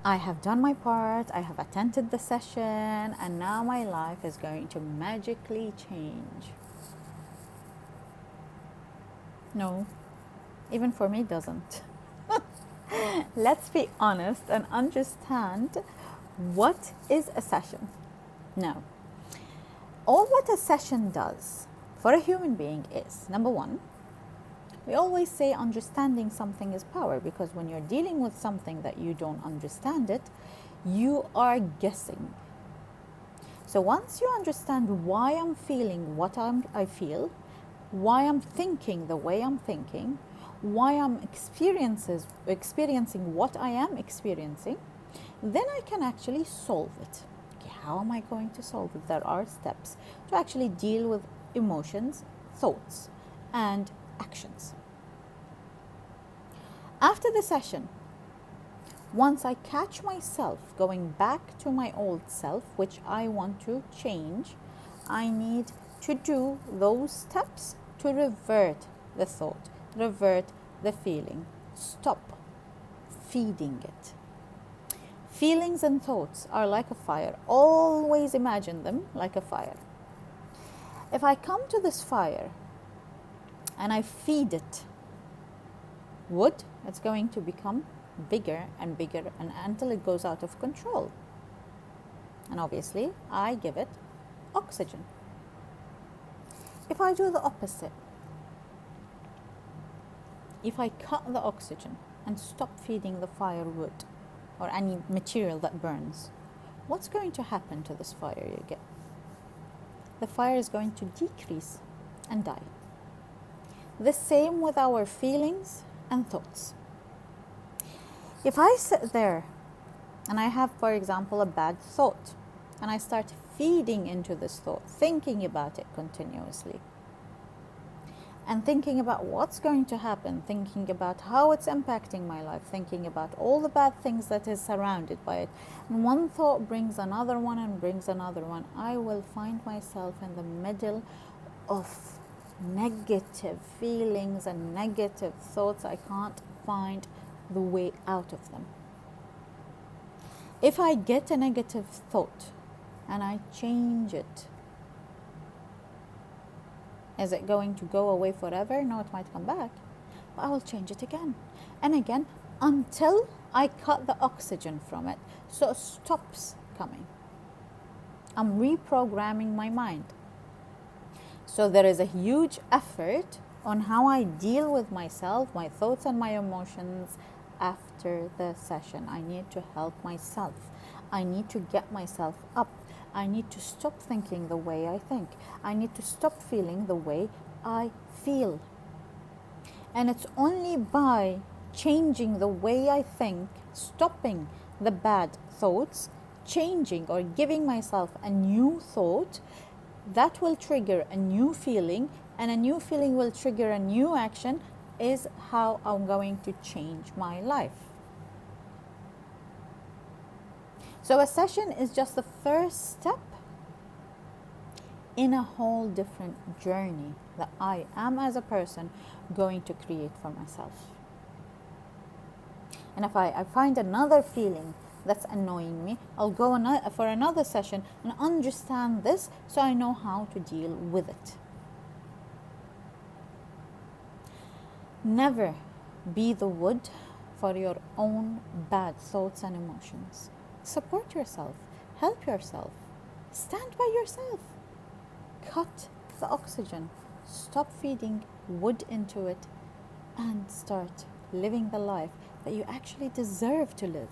I have done my part, I have attended the session, and now my life is going to magically change. No, even for me, it doesn't. Let's be honest and understand what is a session. Now, all what a session does for a human being is, number one, we always say understanding something is power, because when you're dealing with something that you don't understand it, you are guessing. So once you understand why I'm feeling what I feel, why I'm thinking the way I'm thinking, why I'm experiencing what I am experiencing, then I can actually solve it. Okay, how am I going to solve it? There are steps to actually deal with emotions, thoughts, and actions. After the session, once I catch myself going back to my old self, which I want to change, I need to do those steps to revert the thought, revert the feeling, stop feeding it. Feelings and thoughts are like a fire. Always imagine them like a fire. If I come to this fire and I feed it wood, it's going to become bigger and bigger and until it goes out of control. And obviously, I give it oxygen. If I do the opposite, if I cut the oxygen and stop feeding the firewood or any material that burns, what's going to happen to this fire you get? The fire is going to decrease and die. The same with our feelings and thoughts. If I sit there and I have, for example, a bad thought, and I start feeding into this thought, thinking about it continuously, and thinking about what's going to happen, thinking about how it's impacting my life, thinking about all the bad things that is surrounded by it, and one thought brings another one and brings another one, I will find myself in the middle of negative feelings and negative thoughts. I can't find the way out of them. If I get a negative thought and I change it, is it going to go away forever? No, it might come back, but I will change it again and again until I cut the oxygen from it, so it stops coming. I'm reprogramming my mind. So there is a huge effort on how I deal with myself, my thoughts and my emotions after the session. I need to help myself. I need to get myself up. I need to stop thinking the way I think. I need to stop feeling the way I feel. And it's only by changing the way I think, stopping the bad thoughts, changing or giving myself a new thought, that will trigger a new feeling, and a new feeling will trigger a new action, is how I'm going to change my life. So a session is just the first step in a whole different journey that I am as a person going to create for myself. And if I find another feeling that's annoying me, I'll go for another session and understand this so I know how to deal with it. Never be the wood for your own bad thoughts and emotions. Support yourself, help yourself, stand by yourself. Cut the oxygen, stop feeding wood into it, and start living the life that you actually deserve to live.